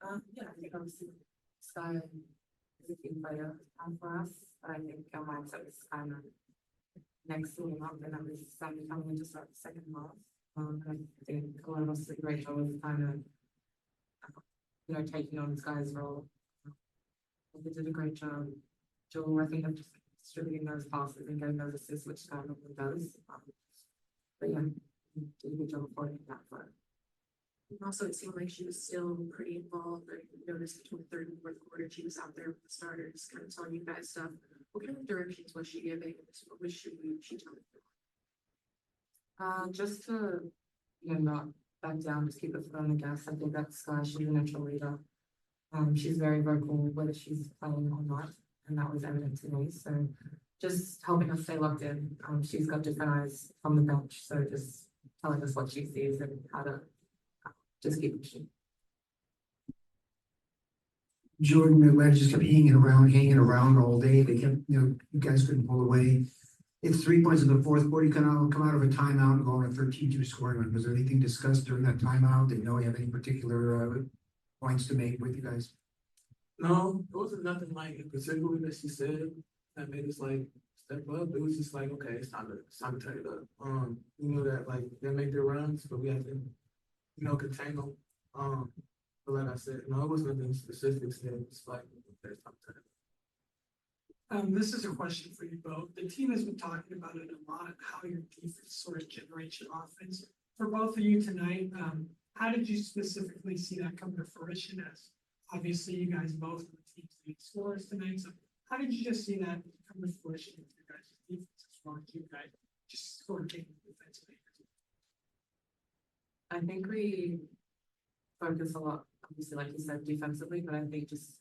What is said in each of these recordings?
Yeah, I think obviously Sky is a team player for us. But I think our mindset is kind of next to him up and that was Sammy coming in to start the second half. I think a lot of us did a great job of kind of taking on Sky's role. They did a great job. Joel, I think, of just distributing those passes and getting those assists, which Sky normally does. But yeah, did a good job of holding that front. Also, it seemed like she was still pretty involved. I noticed between third and fourth quarter, she was out there with the starters, kind of telling you guys stuff. What kind of directions was she giving? What was she telling you? Just to not back down, just keep the foot on the gas. I think that's she's a natural leader. She's very vocal whether she's playing or not, and that was evident to me. So just helping us stay locked in. She's got different eyes from the bench, so just telling us what she sees and how to just keep pushing. Jordan and Red just kept hanging around all day. They kept, you guys couldn't pull away. It's 3 points in the fourth quarter. You can come out of a timeout and go on a 13-2 scoring run. Was there anything discussed during that timeout? Did you have any particular points to make with you guys? No, it wasn't nothing like particularly that she said that made us like step up. It was just like, okay, it's time to turn it up. We knew that like they make their runs, but we have to, contain them. But like I said, no, it was nothing specific. It's like, okay, it's time to turn it up. This is a question for you both. The team has been talking about it a lot, how your defense sort of generates your offense. For both of you tonight, how did you specifically see that come to fruition? As obviously you guys both on the team's lead scorers tonight. So how did you just see that come to fruition with your guys' defense as well as you guys just sort of taking the defense? I think we focus a lot, obviously, like you said, defensively, but I think just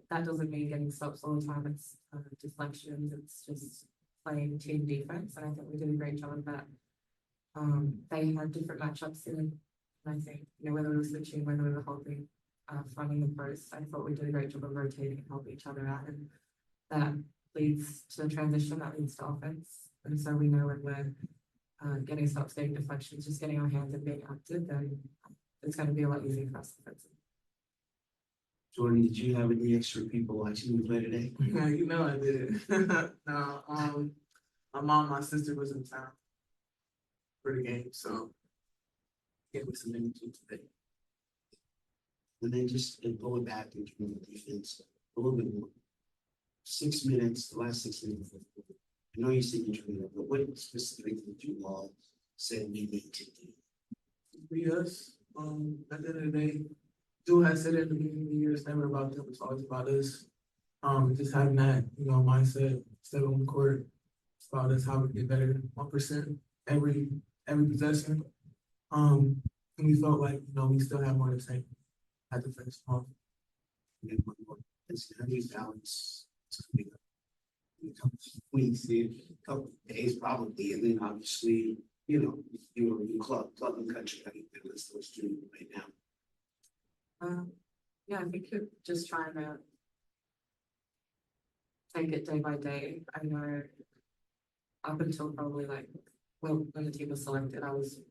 that doesn't mean getting stops all the time. It's deflections. It's just playing team defense, and I think we did a great job of that. They had different matchups in, and I think whether we were switching, whether we were helping, finding the post, I thought we did a great job of rotating and helping each other out, and that leads to transition, that leads to offense, and so we know when we're getting stops, getting deflections, just getting our hands and being active, then it's going to be a lot easier for us defensively. Jordan, did you have any extra people watching you play today? Yeah, I did. No, my mom, my sister was in town for the game, so gave me some energy today. And then just going back into the defense a little bit more. 6 minutes, the last 6 minutes. I know you said you trained up, but what specifically did you all say we need to do? Be us. At the end of the day, Joe has said it at the beginning of the year, it's never about them, it's always about us. Just having that, mindset, step on the court, it's about us how we get better 1% every possession. And we felt like, we still have more to take at the finish off. And then one more. How do you balance coming up? Weeks, a couple days probably, and then obviously, you're in club and country. I think that's those two right now. Yeah, I think you're just trying to take it day by day. I know up until probably when the team was selected, I was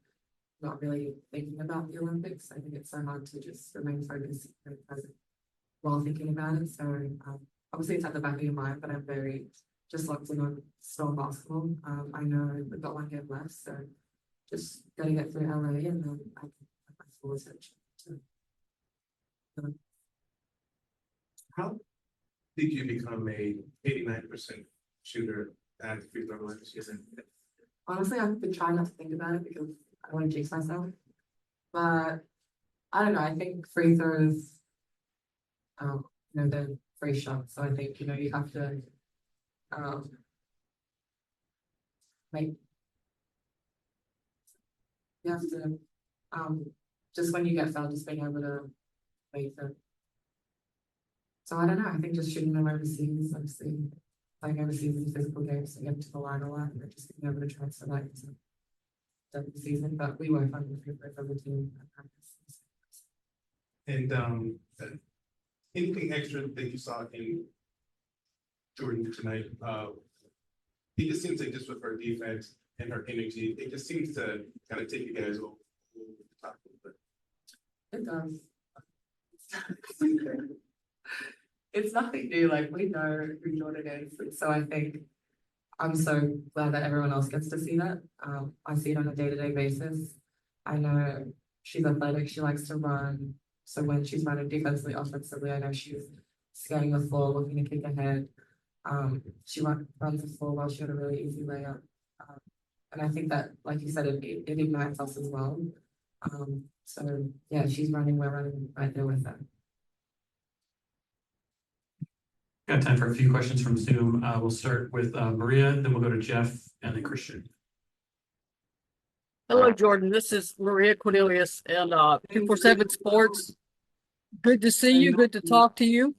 not really thinking about the Olympics. I think it's so hard to just remain focused and present while thinking about it. So obviously it's at the back of your mind, but I'm very just locked in on strong basketball. I know we've got 1 game left, so just gotta get through LA and then I can have my full attention to How did you become a 89% shooter at the free throw line this season? Honestly, I've been trying not to think about it because I don't want to jinx myself. But I don't know, I think free throws, they're free shots. So I think, you have to just when you get fouled, just being able to make them. So I don't know, I think just shooting them overseas, obviously playing overseas in physical games, so get to the line a lot, and just being able to transfer that into the season. But we work on the free throw for the team at practice. And anything extra that you saw in Jordan tonight? It just seems like just with her defense and her energy, it just seems to kind of take you guys over the top a little bit. It does. It's nothing new, like we know who Jordan is, so I think I'm so glad that everyone else gets to see that. I see it on a day-to-day basis. I know she's athletic, she likes to run, so when she's running defensively, offensively, I know she's scanning the floor, looking to kick ahead. She runs the floor well, she had a really easy layup. And I think that, like you said, it ignites us as well. So yeah, she's running, we're running right there with her. Got time for a few questions from Zoom. We'll start with Maria, then we'll go to Jeff and then Christian. Hello, Jordan. This is Maria Cornelius and 247 Sports. Good to see you. Good to talk to you.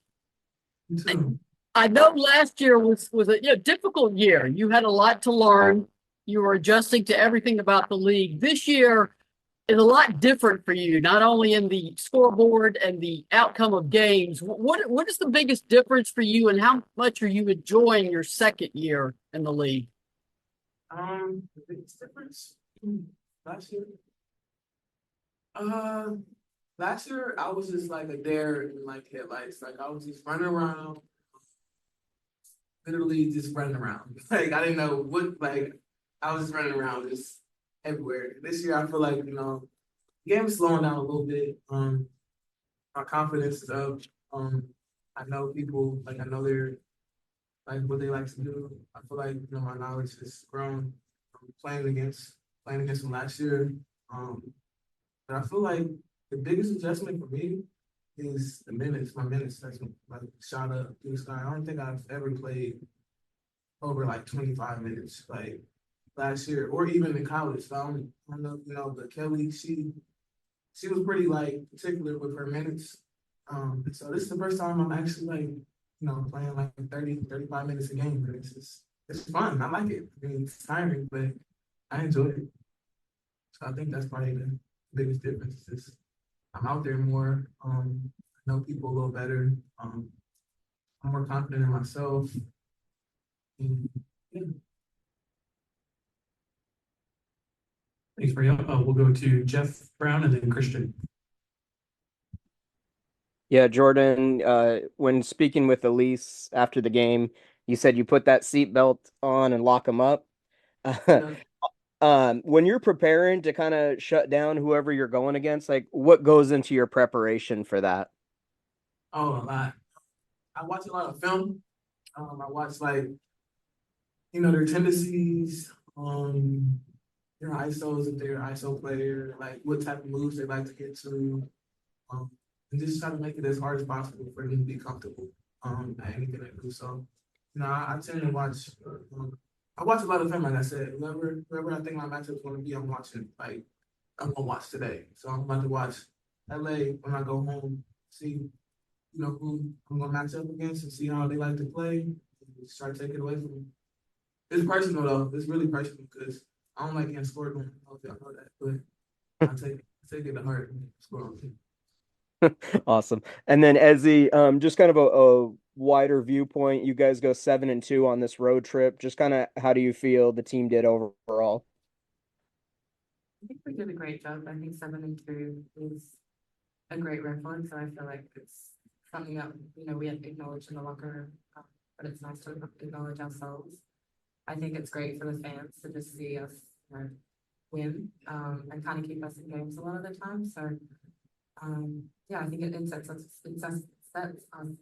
You too. I know last year was a difficult year. You had a lot to learn. You were adjusting to everything about the league. This year is a lot different for you, not only in the scoreboard and the outcome of games. What is the biggest difference for you, and how much are you enjoying your second year in the league? The biggest difference last year. Last year I was just like a dare in like headlights. Like I was just running around, literally just running around. Like I didn't know what. Like I was just running around just everywhere. This year I feel like the game is slowing down a little bit. My confidence is up. I know people. Like I know they're like what they like to do. I feel like my knowledge has grown from playing against them last year. But I feel like the biggest adjustment for me is the minutes. My minutes that's like shot up through the sky. I don't think I've ever played over like 25 minutes like last year or even in college. So I don't know, but Kelly, she was pretty like particular with her minutes. So this is the first time I'm actually like, playing like 30, 35 minutes a game. But it's fun. I like it. I mean, it's tiring, but I enjoy it. So I think that's probably the biggest difference is I'm out there more. I know people a little better. I'm more confident in myself. And, yeah. Thanks, Maria. We'll go to Jeff Brown and then Christian. Yeah, Jordan, when speaking with Elise after the game, you said you put that seatbelt on and lock them up. When you're preparing to kind of shut down whoever you're going against, like what goes into your preparation for that? Oh, a lot. I watch a lot of film. I watch like, their tendencies, their ISOs, if they're an ISO player, like what type of moves they like to get to. And just try to make it as hard as possible for them to be comfortable at anything they do. So, I tend to watch. I watch a lot of film, like I said. Whoever I think my matchup's going to be, I'm watching. Like I'm gonna watch today. So I'm about to watch LA when I go home. See, who I'm gonna match up against and see how they like to play. And just try to take it away from them. It's personal though. It's really personal because I don't like getting scored on. I don't know if y'all know that, but I take it to heart and score on people. Awesome. And then Ezi, just kind of a wider viewpoint. You guys go 7-2 on this road trip. Just kind of how do you feel the team did overall? I think we did a great job. I think 7-2 is a great record, so I feel like it's something that we have acknowledged in the locker room, but it's nice to acknowledge ourselves. I think it's great for the fans to just see us win and kind of keep us in games a lot of the time. So yeah, I think it sets us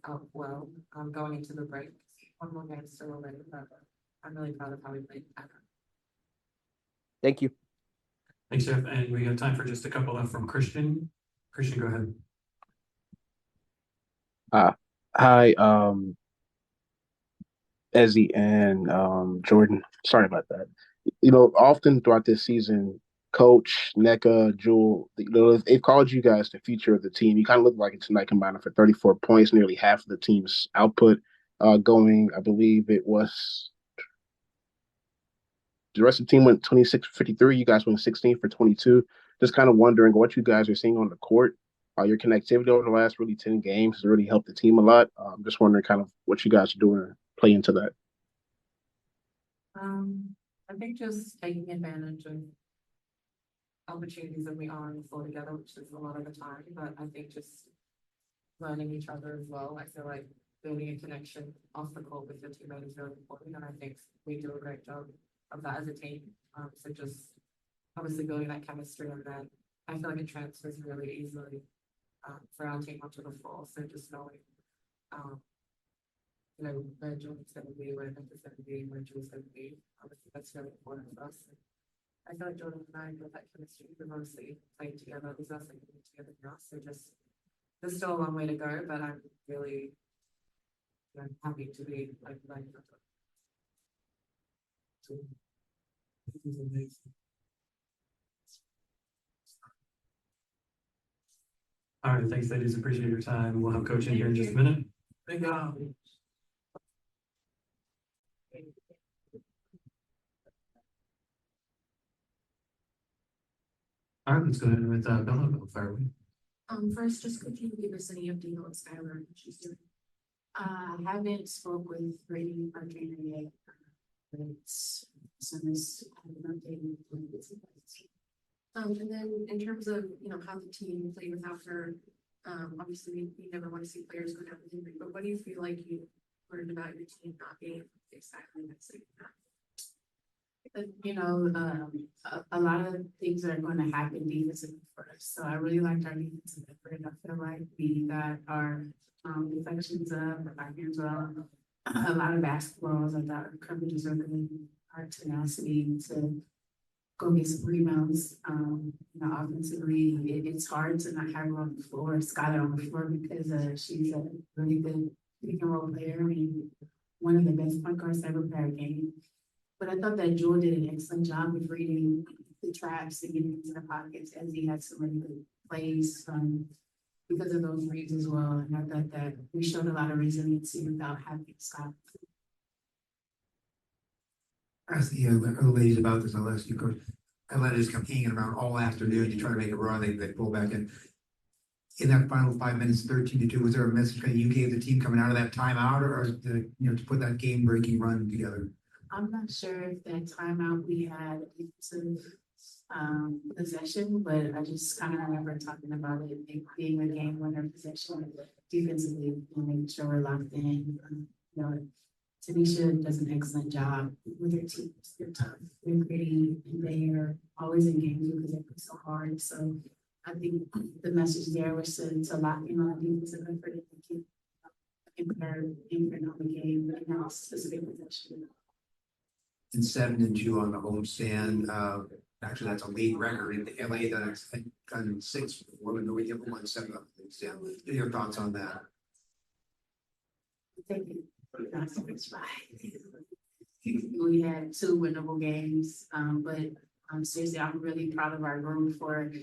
up well going into the break. One more game still already, but I'm really proud of how we played. Thank you. Thanks, Jeff. And we have time for just a couple left from Christian. Christian, go ahead. Hi, Ezi and Jordan. Sorry about that. Often throughout this season, Coach, NECA, Jewel, they've called you guys the future of the team. You kind of look like it tonight, combining for 34 points, nearly half of the team's output. Going, I believe it was the rest of the team went 26 for 53. You guys went 16 for 22. Just kind of wondering what you guys are seeing on the court. Your connectivity over the last really 10 games has really helped the team a lot. Just wondering kind of what you guys are doing to play into that. I think just taking advantage of opportunities that we are on the floor together, which is a lot of the time, but I think just learning each other as well. I feel like building a connection off the court with your teammate is really important, and I think we do a great job of that as a team. So just obviously building that chemistry, and then I feel like it transfers really easily for our team onto the floor. So just knowing, you know, where Jordan's going to be, where Becca's going to be, where Julie's going to be, obviously that's really important for us. I feel like Jordan and I built that chemistry. We've obviously played together. There's us like together now. So just there's still a long way to go, but I'm really happy to be like learning from them. So, this is amazing. All right, thanks, ladies. Appreciate your time. We'll have Coach in here in just a minute. Thank God. All right, let's go ahead with Bella. Bella, fire away. First, just could you give us any update on Skylar and what she's doing? I haven't spoke with Brady, our trainer, yet. But as soon as I have an update, we'll get some updates. And then in terms of, you know, how the team played without her, obviously we never want to see players go down with injury, but what do you feel like you learned about your team not being exactly that same? You know, a lot of things are going to happen defensively for us. So I really liked our defensive effort. I feel like we got our deflections up, our hands were up, a lot of basketballs. I thought our coverages were good, our tenacity to go get some rebounds. You know, offensively, it's hard to not have her on the floor, Skylar on the floor, because she's a really good pick and roll player. I mean, one of the best point guards to ever play our game. But I thought that Jewel did an excellent job of reading the traps and getting into the pockets, as he had some really good plays because of those reads as well. And I thought that we showed a lot of resiliency without having Scott. Ask the other ladies about this, I'll ask you, Coach. Atlanta just kept hanging around all afternoon to try to make a run. They pull back in. In that final 5 minutes, 13-2, was there a message that you gave the team coming out of that timeout, or to, you know, to put that game-breaking run together? I'm not sure if that timeout we had possession, but I just kind of remember talking about it being a game winner possession defensively, making sure we're locked in. You know, Tanisha does an excellent job with her teams. They're tough, they're gritty, and they are always in games because they play so hard. So I think the message there was to lock in on the defensive effort and keep imprint on the game and not specific possession. And 7-2 on the homestand. Actually, that's a league record in the LA. That's done 6 before, but nobody ever won 7 on the homestand. What are your thoughts on that? Thank you. We had 2 winnable games, but seriously, I'm really proud of our group for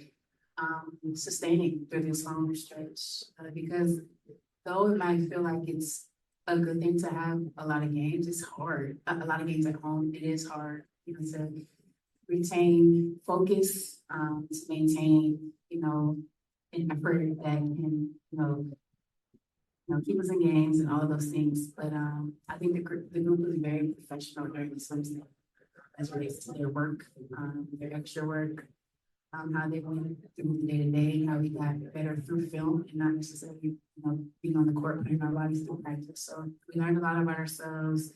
sustaining through this home stretch because though it might feel like it's a good thing to have a lot of games, it's hard. A lot of games at home, it is hard, you know, to retain focus, to maintain, you know, an effort that can, you know, keep us in games and all of those things. But I think the group was very professional during the semester as relates to their work, their extra work, how they went through the day-to-day, how we got better through film and not necessarily, you know, being on the court, putting our bodies through practice. So we learned a lot about ourselves.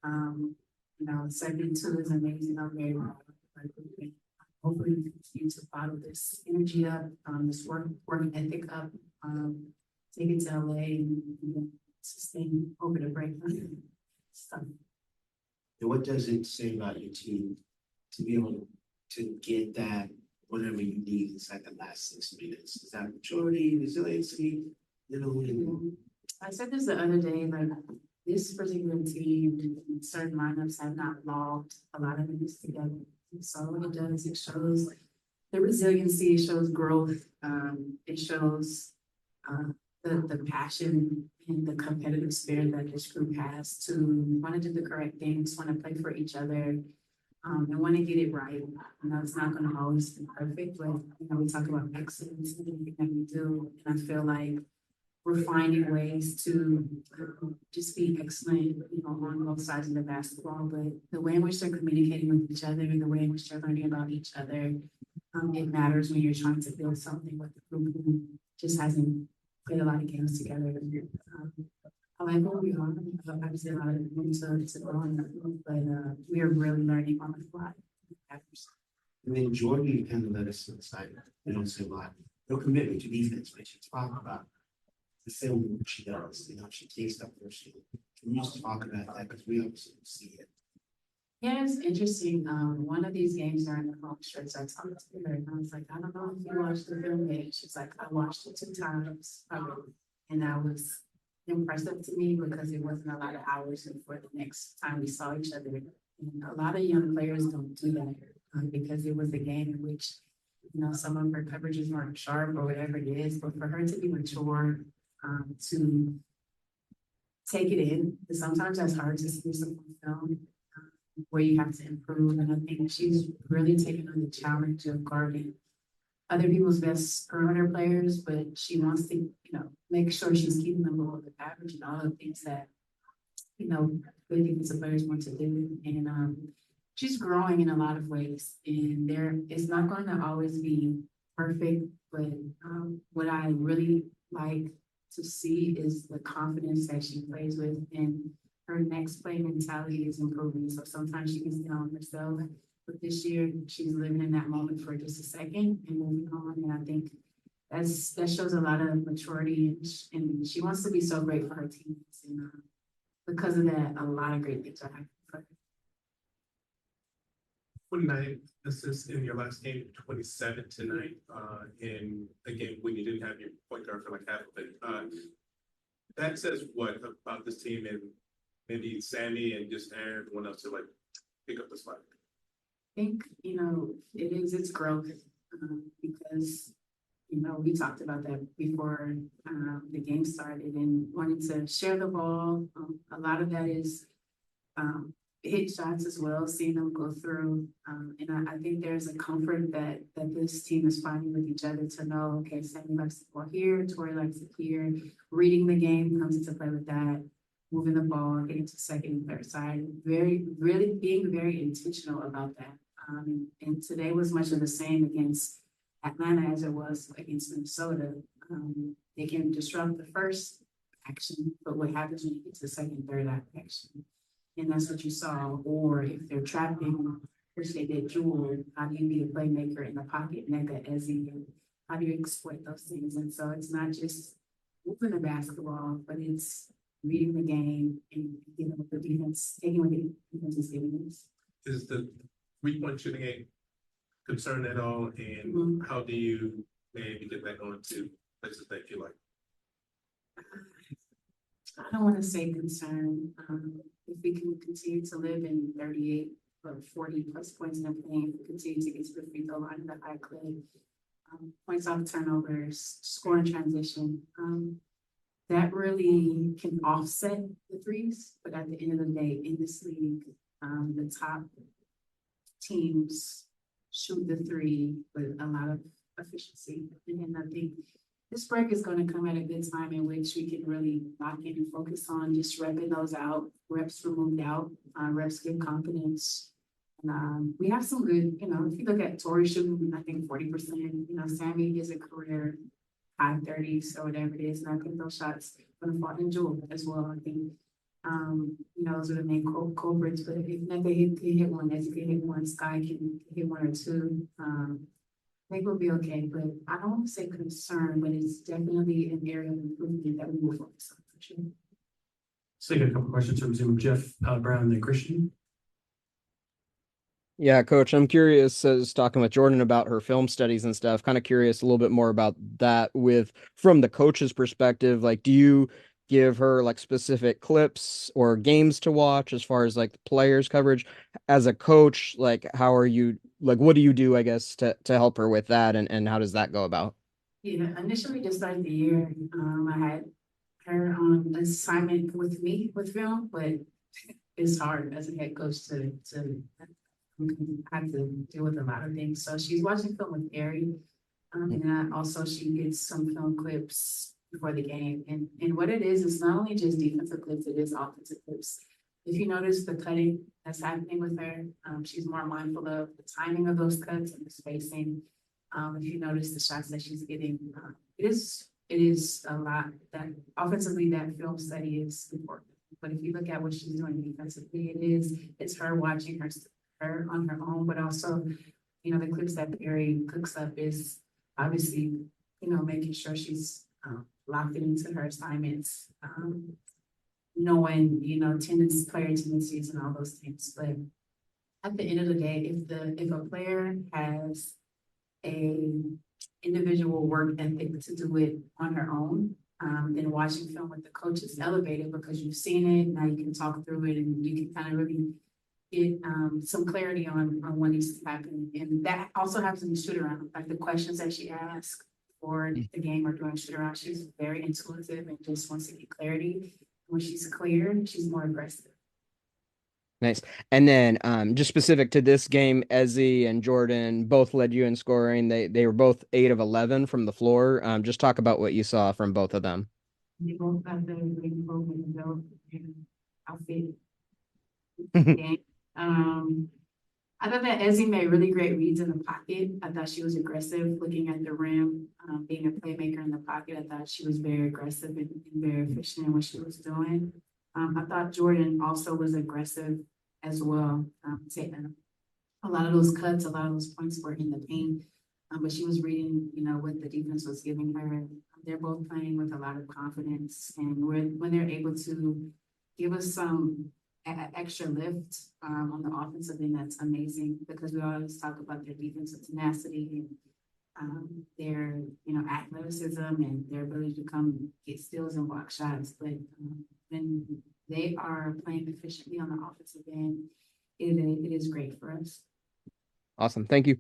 You know, 7-2 is amazing. I'm very proud of our group. Hopefully we continue to bottle this energy up, this work ethic up, take it to LA and sustain over the break. So. And what does it say about your team to be able to get that whatever you need inside the last 6 minutes? Is that maturity, resiliency, you know? I said this the other day, like this particular team, certain lineups have not logged a lot of minutes together. So what it does, it shows the resiliency, it shows growth, it shows the passion and the competitive spirit that this group has to want to do the correct things, want to play for each other, and want to get it right. You know, it's not going to always be perfect, but you know, we talk about excellence in everything that we do, and I feel like we're finding ways to just be excellent, you know, on both sides of the basketball. But the way in which they're communicating with each other, the way in which they're learning about each other, it matters when you're trying to build something with a group who just hasn't played a lot of games together. I like where we are. Obviously, a lot of room to grow in that room, but we are really learning on the fly. And then Jordan kind of let us to the side. They don't say a lot. No commitment to defense, but she talk about the film what she does. She takes that first. Can you just talk about that because we obviously don't see it. Yeah, it's interesting. One of these games during the home stretch, I talked to her and I was like, I don't know if you watched the film yet. She's like, I watched it 2 times, and that was impressive to me because it wasn't a lot of hours before the next time we saw each other. And a lot of young players don't do that because it was a game in which, some of her coverages weren't sharp or whatever it is, but for her to be mature, to take it in, because sometimes that's hard to see some film where you have to improve. And I think she's really taken on the challenge of guarding other people's best perimeter players, but she wants to, make sure she's keeping them below the average and all the things that, good defensive players want to do. And she's growing in a lot of ways. And it's not going to always be perfect, but what I really like to see is the confidence that she plays with, and her next play mentality is improving. So sometimes she gets down on herself, but this year she's living in that moment for just a second and moving on. And I think that shows a lot of maturity, and she wants to be so great for her teammates. And because of that, a lot of great things are happening for her. 29 assists in your last game, 27 tonight, in a game when you didn't have your point guard for like half of it. That says what about this team, and maybe Sammy and just Aaron, one else to like pick up the slack? I think, it's growth because, we talked about that before the game started and wanting to share the ball. A lot of that is hit shots as well, seeing them go through. And I think there's a comfort that this team is finding with each other to know, okay, Sammy likes the ball here, Tori likes it here. Reading the game comes into play with that. Moving the ball, getting to second and third side, really being very intentional about that. And today was much of the same against Atlanta as it was against Minnesota. They can disrupt the first action, but what happens when you get to the second, third action? And that's what you saw. Or if they're trapping, which they did Jewel, how do you be a playmaker in the pocket, Neka, Ezi, and how do you exploit those things? And so it's not just moving the basketball, but it's reading the game and with the defense, taking what the defense is giving us. Is the 3-point shooting a concern at all? And how do you maybe get back on to places that you like? I don't want to say concern. If we can continue to live in 38 or 40 plus points in a game, continue to get to the free throw line at a high clip, points off turnovers, score in transition, that really can offset the threes. But at the end of the day, in this league, the top teams shoot the three with a lot of efficiency. And I think this break is going to come at a good time in which we can really lock in and focus on just repping those out. Reps were moved out. Reps give confidence. And we have some good, if you look at Tori shooting, I think 40%, Sammy is a career high 30s or whatever it is. And I think those shots going to fall in Jewel as well. I think, those are the main culprits. But if Neka can hit one, Ezi can hit one, Sky can hit 1 or 2, I think we'll be okay. But I don't want to say concern, but it's definitely an area of improvement that we will focus on for sure. So I got a couple questions from Zoom. Jeff, Brown, and Christian. Yeah, Coach, I'm curious, as talking with Jordan about her film studies and stuff, kind of curious a little bit more about that from the coach's perspective. Like, do you give her like specific clips or games to watch as far as like the players coverage? As a coach, like, how are you, like, what do you do, I guess, to help her with that? And how does that go about? Yeah, initially to start the year, I had her on assignment with me with film, but it's hard as a head coach to have to deal with a lot of things. So she's watching film with Gary, and also she gets some film clips before the game. And what it is not only just defensive clips, it is offensive clips. If you notice the cutting that's happening with her, she's more mindful of the timing of those cuts and the spacing. If you notice the shots that she's getting, it is it is a lot that offensively that film study is important. But if you look at what she's doing defensively, it's her watching her on her own, but also, you know, the clips that Perry cooks up is obviously, you know, making sure she's locked into her assignments, knowing, you know, player tendencies and all those things. But at the end of the day, if a player has a individual work ethic to do it on her own, then watching film with the coach is elevated because you've seen it. Now you can talk through it and you can kind of really get some clarity on what needs to happen. And that also happens in the shoot around, like the questions that she asks for the game or during shoot around. She's very intuitive and just wants to get clarity. When she's clear, she's more aggressive. Nice. And then just specific to this game, Ezi and Jordan both led you in scoring. They were both 8 of 11 from the floor. Just talk about what you saw from both of them. They both got the great program and outfit game. I thought that Ezi made really great reads in the pocket. I thought she was aggressive looking at the rim, being a playmaker in the pocket. I thought she was very aggressive and very efficient in what she was doing. I thought Jordan also was aggressive as well. A lot of those cuts, a lot of those points were in the paint, but she was reading, you know, what the defense was giving her. They're both playing with a lot of confidence, and when they're able to give us some extra lift on the offensive end, that's amazing because we always talk about their defensive tenacity and their, you know, athleticism and their ability to come get steals and block shots. But when they are playing efficiently on the offensive end, it is great for us. Awesome. Thank you.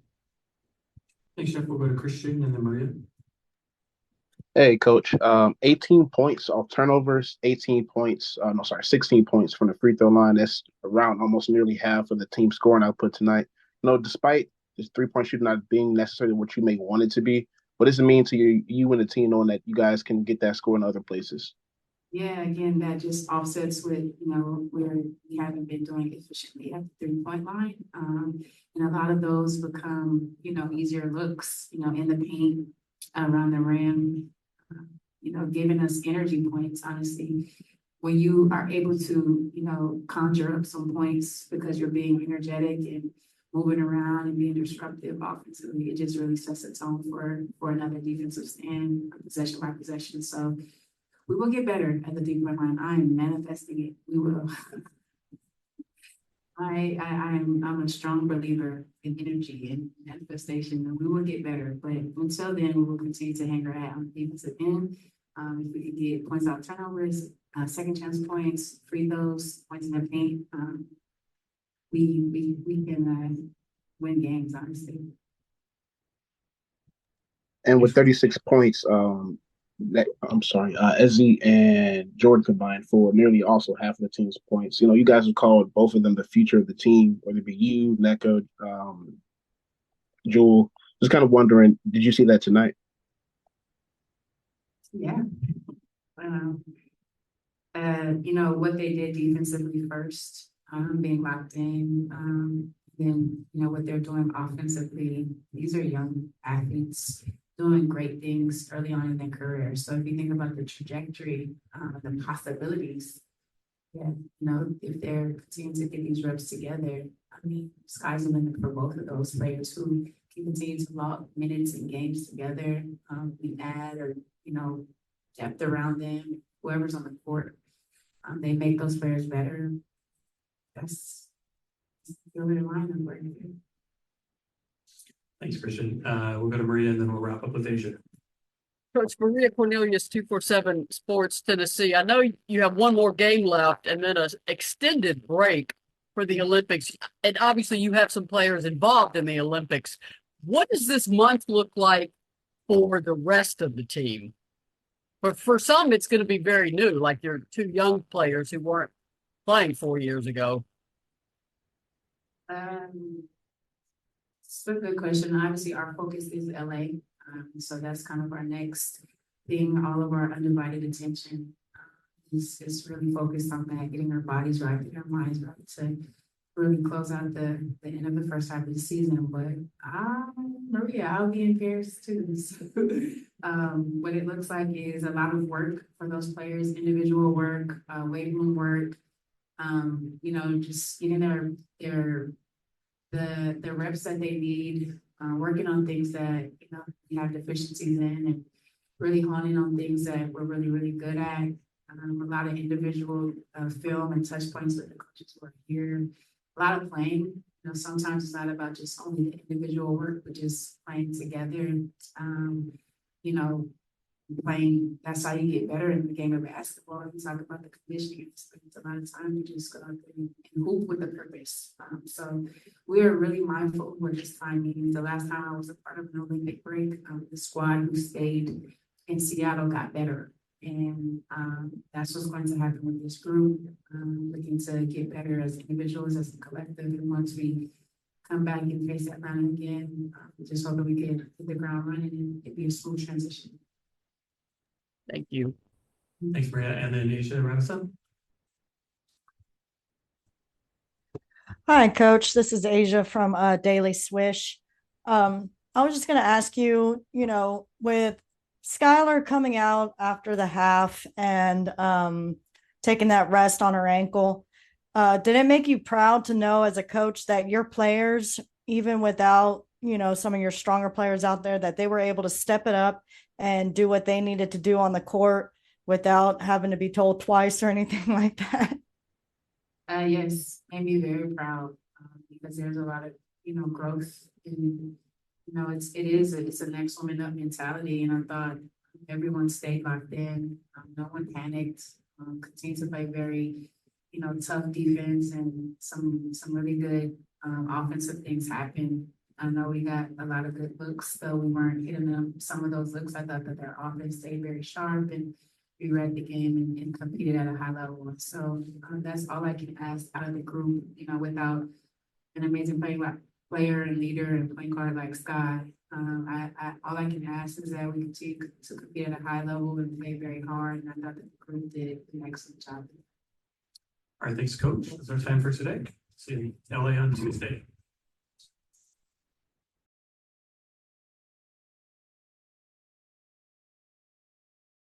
Thanks, Jeff. We'll go to Christian and then Maria. Hey, coach. 18 points off turnovers, 16 points from the free throw line. That's around almost nearly half of the team scoring output tonight. You know, despite this 3-point shooting not being necessarily what you may want it to be, what does it mean to you and the team knowing that you guys can get that score in other places? Yeah, again, that just offsets with, you know, where we haven't been doing efficiently at the 3-point line. And a lot of those become, you know, easier looks, you know, in the paint, around the rim, you know, giving us energy points, honestly. When you are able to, you know, conjure up some points because you're being energetic and moving around and being disruptive offensively, it just really sets a tone for another defensive stand, possession by possession. So we will get better at the 3-point line. I am manifesting it. We will. I'm a strong believer in energy and manifestation, and we will get better. But until then, we will continue to hang our hat on the defensive end. If we can get points out turnovers, second chance points, free throws, points in the paint, we can win games, honestly. And with 36 points, Ezi and Jordan combined for nearly also half of the team's points. You know, you guys have called both of them the future of the team, whether it be you, Nneka, Jewel. Just kind of wondering, did you see that tonight? Yeah. You know, what they did defensively first, being locked in, then, you know, what they're doing offensively. These are young athletes doing great things early on in their career. So if you think about the trajectory, the possibilities, yeah, you know, if they're continuing to get these reps together, I mean, sky's the limit for both of those players who can continue to log minutes and games together. We add or, you know, depth around them, whoever's on the court, they make those players better. That's the other line I'm working with. Thanks, Christian. We'll go to Maria and then we'll wrap up with Asia. Coach Maria Cornelius, 247 Sports, Tennessee. I know you have one more game left and then an extended break for the Olympics. And obviously you have some players involved in the Olympics. What does this month look like for the rest of the team? But for some, it's going to be very new, like your 2 young players who weren't playing 4 years ago. It's a good question. Obviously, our focus is LA. So that's kind of our next thing. All of our undivided attention is really focused on that, getting our bodies right, getting our minds right to really close out the end of the first half of the season. But Maria, I'll be in Paris too. So what it looks like is a lot of work for those players, individual work, weight room work. You know, just getting the reps that they need, working on things that, you know, we have deficiencies in, and really honing on things that we're really, really good at. A lot of individual film and touch points with the coaches who are here. A lot of playing. You know, sometimes it's not about just only the individual work, but just playing together. You know, playing, that's how you get better in the game of basketball. You talk about the conditioning, it's a lot of time you just go out there and hoop with a purpose. So we are really mindful with this timing. The last time I was a part of an Olympic break, the squad who stayed in Seattle got better. And that's what's going to happen with this group, looking to get better as individuals, as a collective. And once we come back and face Atlanta again, just hope that we can hit the ground running and it be a smooth transition. Thank you. Thanks, Maria. And then Asia Ramazan. Hi, Coach. This is Asia from Daily Swish. I was just going to ask you, you know, with Skylar coming out after the half and taking that rest on her ankle, did it make you proud to know as a coach that your players, even without, you know, some of your stronger players out there, that they were able to step it up and do what they needed to do on the court without having to be told twice or anything like that? Yes, made me very proud, because there's a lot of, you know, growth in, you know, it's a next woman up mentality. And I thought everyone stayed locked in. No one panicked, continued to play very, you know, tough defense, and some really good offensive things happened. I know we got a lot of good looks, though we weren't hitting them. Some of those looks, I thought that their offense stayed very sharp, and we read the game and competed at a high level. So that's all I can ask out of the group, you know, without an amazing player and leader and point guard like Sky. All I can ask is that we continue to compete at a high level and play very hard. And I thought that the group did an excellent job. All right, thanks, Coach. That's our time for today. See you in LA on Tuesday.